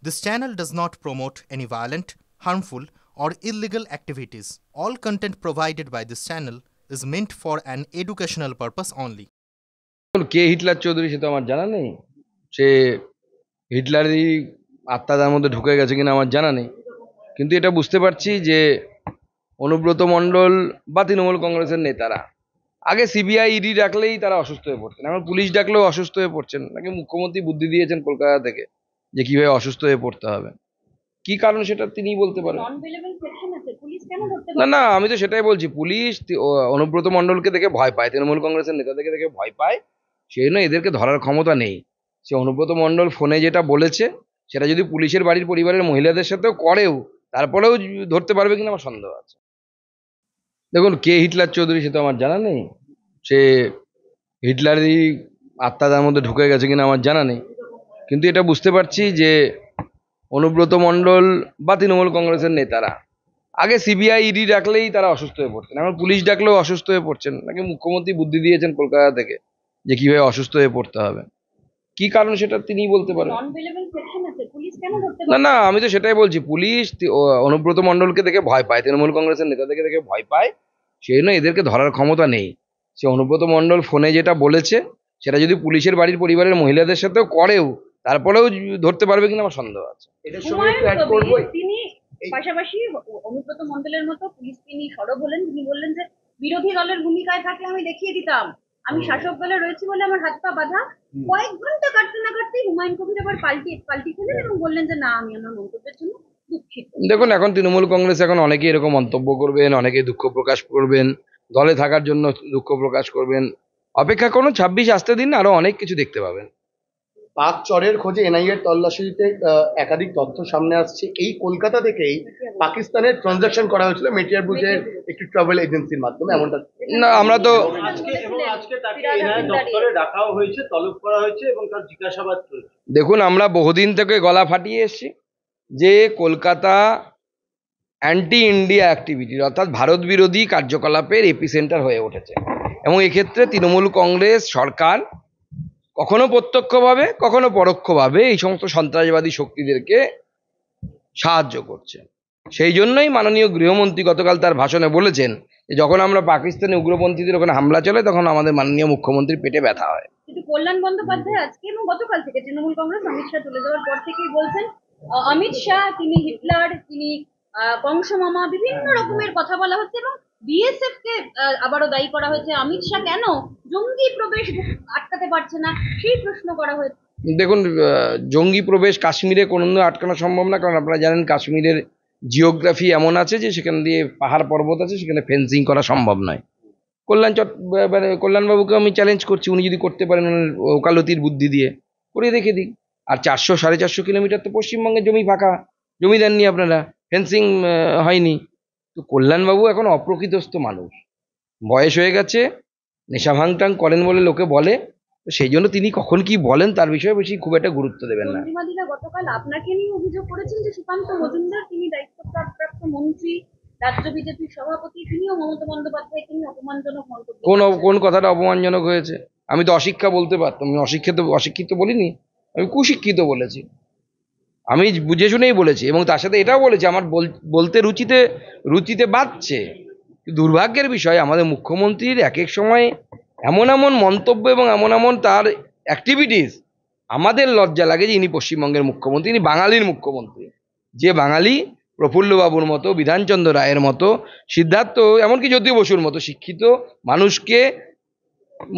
This channel does not promote any violent, harmful, or illegal activities. All content provided by this channel is meant for an educational purpose only. কে Hitler Chowdhury সে তো আমার জানা নেই। সে হিটলারই আত্মা তার মধ্যে ঢুকে গেছে কিনা আমার জানা নেই, কিন্তু এটা বুঝতে পারছি যে অনুব্রত মণ্ডল বা তৃণমূল কংগ্রেসের নেতারা আগে সিবিআই ইডি ডাকলেই তারা অসুস্থ হয়ে পড়তেন, এখন পুলিশ ডাকলেও অসুস্থ হয়ে পড়ছেন। নাকি মুখ্যমন্ত্রী বুদ্ধি দিয়েছেন কলকাতা থেকে যে কিভাবে অসুস্থ হয়ে পড়তে হবে, কি কারণ সেটা তিনিই বলতে পারেন। না না, আমি তো সেটাই বলছি, পুলিশ অনুব্রত মণ্ডলকে দেখে ভয় পায়, তৃণমূল কংগ্রেসের নেতাদেরকে দেখে ভয় পায়, সেই জন্য এদেরকে ধরার ক্ষমতা নেই। সে অনুব্রত মণ্ডল ফোনে যেটা বলেছে সেটা যদি পুলিশের বাড়ির পরিবারের মহিলাদের সাথেও করেও, তারপরেও ধরতে পারবে কিনা আমার সন্দেহ আছে। দেখুন, কে হিটলার চৌধুরী সে তো আমার জানা নেই। সে হিটলারই আত্মা তার মধ্যে ঢুকে গেছে কিনা আমার জানা নেই, কিন্তু এটা বুঝতে পারছি যে অনুব্রত মণ্ডল বা তৃণমূল কংগ্রেসের নেতারা আগে সিবিআই ইডি ডাকলেই তারা অসুস্থ হয়ে পড়তেন, এখন পুলিশ ডাকলেও অসুস্থ হয়ে পড়ছেন। নাকি মুখ্যমন্ত্রী বুদ্ধি দিয়েছেন কলকাতা থেকে যে কিভাবে অসুস্থ হয়ে পড়তে হবে, কি কারণ সেটা তিনিই বলতে পারেন। না না, আমি তো সেটাই বলছি, পুলিশ অনুব্রত মণ্ডলকে দেখে ভয় পায়, তৃণমূল কংগ্রেসের নেতাদেরকে দেখে ভয় পায়, সেই জন্য এদেরকে ধরার ক্ষমতা নেই। সে অনুব্রত মণ্ডল ফোনে যেটা বলেছে সেটা যদি পুলিশের বাড়ির পরিবারের মহিলাদের সাথেও করেও, তারপরেও ধরতে পারবে কিনা আমার সন্দেহ আছে। এটার সঙ্গে একটু অ্যাড করব, তিনি পাশাপাশি অনুব্রত মণ্ডলের মতো পুলিশকে নিয়ে সরব হলেন। তিনি বললেন যে বিরোধী দলের ভূমিকায় থাকলে আমি দেখিয়ে দিতাম, আমি শাসক দলে রয়েছি বলে আমার হাত পা বাঁধা। কয়েক ঘন্টা কাটতে না কাটতেই হুমায়ুন কবির আবার পাল্টি ফেলেন এবং বললেন যে না, আমি আমার মন্তব্যের জন্য দুঃখিত। দেখুন, এখন তৃণমূল কংগ্রেস এখন অনেকেই এরকম মন্তব্য করবেন, অনেকেই দুঃখ প্রকাশ করবেন, দলে থাকার জন্য দুঃখ প্রকাশ করবেন। অপেক্ষা করুন, 26 আসতে দিন, আরো অনেক কিছু দেখতে পাবেন। পাক চরের খোঁজে এনআইএ এর তল্লাশিতে একাধিক তথ্য সামনে আসছে। এই কলকাতা থেকেই পাকিস্তানের ট্রানজাকশন করা হয়েছিল মেটিয়ার বুজের একটি ট্রাভেল এজেন্সির মাধ্যমে, এমনটা। না, আমরা তো আজকে তাকে এনআইএ দপ্তরে ডাকাও হয়েছে, তলব করা হয়েছে এবং তার জিজ্ঞাসাবাদ চলছে। দেখুন, আমরা বহুদিন থেকে গলা ফাটিয়ে এসেছি যে কলকাতা অ্যান্টি ইন্ডিয়া অ্যাক্টিভিটির অর্থাৎ ভারত বিরোধী কার্যকলাপের এপিসেন্টার হয়ে উঠেছে, এবং এক্ষেত্রে তৃণমূল কংগ্রেস সরকার কখনো প্রত্যক্ষভাবে কখনো পরোক্ষভাবে এই সমস্ত সন্ত্রাসবাদী শক্তিদেরকে সাহায্য করছে। সেই জন্যই মাননীয় গৃহমন্ত্রী গতকাল তার ভাষণে বলেছেন যে যখন আমরা পাকিস্তানে উগ্রপন্থীদের ওখানে হামলা চলে তখন আমাদের মাননীয় মুখ্যমন্ত্রীর পেটে ব্যথা হয়। কিন্তু কল্যাণ বন্দ্যোপাধ্যায় আজকে এবং গতকাল থেকে তৃণমূল কংগ্রেস অমিত শাহ চলে যাওয়ার পর থেকেই বলছেন অমিত শাহ তিনি হিটলার, তিনি কংসমামা, বিভিন্ন রকমের কথা বলা হচ্ছে এবং বিএসএফ কে আবারও দায়ী করা হয়েছে। অমিত শাহ কেন জঙ্গি প্রবেশ আটকাতে পারছে না সেই প্রশ্ন করা হয়েছে। দেখুন, জঙ্গি প্রবেশ কাশ্মীরে কোনো আটকানো সম্ভব না, কারণ আপনারা জানেন কাশ্মীরের জিওগ্রাফি এমন আছে যে সেখান দিয়ে পাহাড় পর্বত আছে, সেখানে ফেন্সিং করা সম্ভব নয়। কল্যাণবাবুকে আমি চ্যালেঞ্জ করছি, উনি যদি করতে পারেন ওকালতির বুদ্ধি দিয়ে করে দেখে দিক। আর 400-450 কিলোমিটার তো পশ্চিমবঙ্গের জমি ফাঁকা, জমি দেননি আপনারা, ফেন্সিং হয়নি। তো কল্যাণবাবু এখন অপ্রকৃতস্থ মানুষ, বয়স হয়ে গেছে, নেশা ভাঙটাং করেন বলে লোকে বলে, সেই জন্য তিনি কখন কি বলেন তার বিষয়ে বেশি খুব একটা গুরুত্ব দেবেন না। চন্দ্রিমাদিরা গতকাল আপনাকে নিয়ে অভিযোগ করেছেন যে সুকান্ত মজুমদার, তিনি দায়িত্বপ্রাপ্ত মন্ত্রী, রাজ্য বিজেপির সভাপতি, তিনিও মমতা বন্দ্যোপাধ্যায়কে নিয়ে অপমানজনক মন্তব্য। কোন কথাটা অপমানজনক হয়েছে? আমি তো অশিক্ষা বলতে পারতাম, আমি অশিক্ষিত বলিনি, আমি কুশিক্ষিত বলেছি। আমি বুঝে শুনেই বলেছি, এবং তার সাথে এটাও বলেছি আমার বলতে রুচিতে বাধছে। দুর্ভাগ্যের বিষয়, আমাদের মুখ্যমন্ত্রীর এক এক সময় এমন এমন মন্তব্য এবং এমন তার অ্যাক্টিভিটিস আমাদের লজ্জা লাগে যে ইনি পশ্চিমবঙ্গের মুখ্যমন্ত্রী, ইনি বাঙালির মুখ্যমন্ত্রী। যে বাঙালি প্রফুল্লবাবুর মতো, বিধানচন্দ্র রায়ের মতো, সিদ্ধার্থ, এমনকি জ্যোতি বসুর মতো শিক্ষিত মানুষকে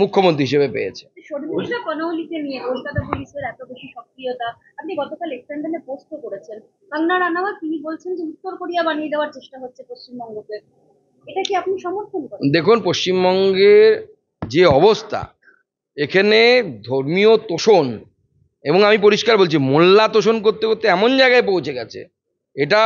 মুখ্যমন্ত্রী হিসেবে পেয়েছে। শর্মিষ্ঠা কনৌলিকে নিয়ে কলকাতা পুলিশের এত বেশি সক্রিয়তা আপনি গতকাল এক্সটেন্ডে পোস্ট করেছেন। কঙ্গনা রানাওয়াত তিনি বলছেন যে উত্তর কোরিয়া বানিয়ে দেওয়ার চেষ্টা হচ্ছে পশ্চিমবঙ্গকে, এটা কি আপনি সমর্থন করেন? দেখুন, পশ্চিমবঙ্গের যে অবস্থা, এখানে ধর্মীয় তোষণ, এবং আমি পরিষ্কার বলছি মোল্লা তোষণ করতে করতে এমন জায়গায় পৌঁছে গেছে, এটা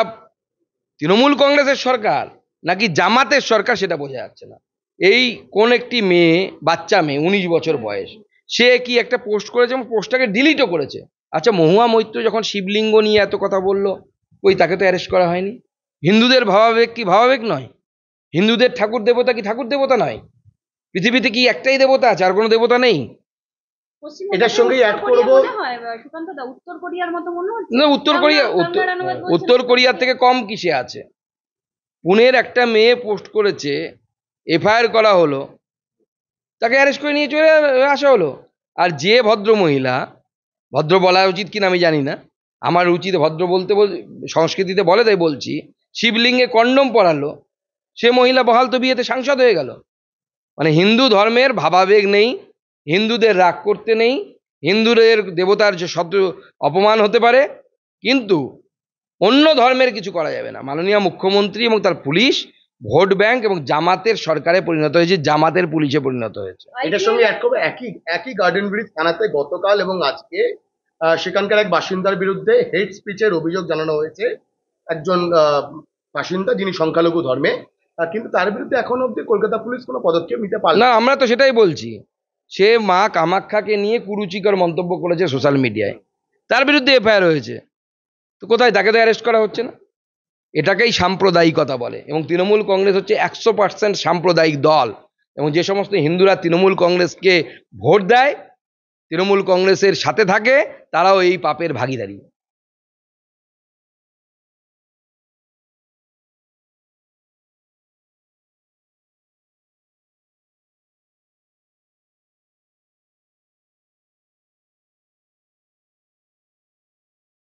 তৃণমূল কংগ্রেসের সরকার নাকি জামাতের সরকার সেটা বোঝা যাচ্ছে না। এই কোন একটি মেয়ে, বাচ্চা মেয়ে, 19 বছর বয়স, সে কি একটা পোস্ট করেছে এবং পোস্টটাকে ডিলিটও করেছে। আচ্ছা, মহুয়া মৈত্র যখন শিবলিঙ্গ নিয়ে এত কথা বললো, ওই তাকে তো অ্যারেস্ট করা হয়নি। হিন্দুদের ভাবাবেগ কি ভাবাবেগ নয়? হিন্দুদের ঠাকুর দেবতা কি ঠাকুর দেবতা নয়? পৃথিবীতে কি একটাই দেবতা আছে, আর কোনো দেবতা নেই? এটার সঙ্গেই অ্যাড করব, সুকান্ত দা উত্তর কোরিয়ার মতো মনে হচ্ছে না, উত্তর কোরিয়ার থেকে কম কিসে আছে? পুনের একটা মেয়ে পোস্ট করেছে, এফআইআর করা হলো, তাকে অ্যারেস্ট করে নিয়ে চলে আসা হলো। আর যে ভদ্র মহিলা, ভদ্র বলা উচিত কিনা আমি জানি না, আমার উচিত ভদ্র বলতে সংস্কৃতিতে বলে তাই বলছি, শিবলিঙ্গে কন্ডম পরালো, সে মহিলা বহাল তো বিয়েতে সাংসদ হয়ে গেল। মানে হিন্দু ধর্মের ভাবাবেগ নেই, হিন্দুদের রাগ করতে নেই, হিন্দুদের দেবতার যে শত অপমান হতে পারে, কিন্তু অন্য ধর্মের কিছু করা যাবে না। মাননীয় মুখ্যমন্ত্রী এবং তার পুলিশ ভোট ব্যাংক এবং জামাতের সরকারে পরিণত হয়েছে, জামাতের পুলিশে পরিণত হয়েছে। এটার সঙ্গে অ্যাড করবো, একই গার্ডেন ব্রিজ থানাতে গতকাল এবং আজকে সেখানকার এক বাসিন্দার বিরুদ্ধে হেট স্পিচের অভিযোগ জানানো হয়েছে, একজন বাসিন্দা যিনি সংখ্যালঘু ধর্মে, কিন্তু তার বিরুদ্ধে এখন অব্দি কলকাতা পুলিশ কোনো পদক্ষেপ নিতে পারল না। আমরা তো সেটাই বলছি, সে মা কামাখ্যাকে নিয়ে কুরুচিকর মন্তব্য করেছে সোশ্যাল মিডিয়ায়, তার বিরুদ্ধে এফআইআর হয়েছে, তো কোথায়? তাকে তো অ্যারেস্ট করা হচ্ছে না। এটাকেই সাম্প্রদায়িকতা বলে, এবং তৃণমূল কংগ্রেস হচ্ছে 100% সাম্প্রদায়িক দল, এবং যে সমস্ত হিন্দুরা তৃণমূল কংগ্রেসকে ভোট দেয়, তৃণমূল কংগ্রেসের সাথে থাকে, তারাও এই পাপের ভাগীদারি।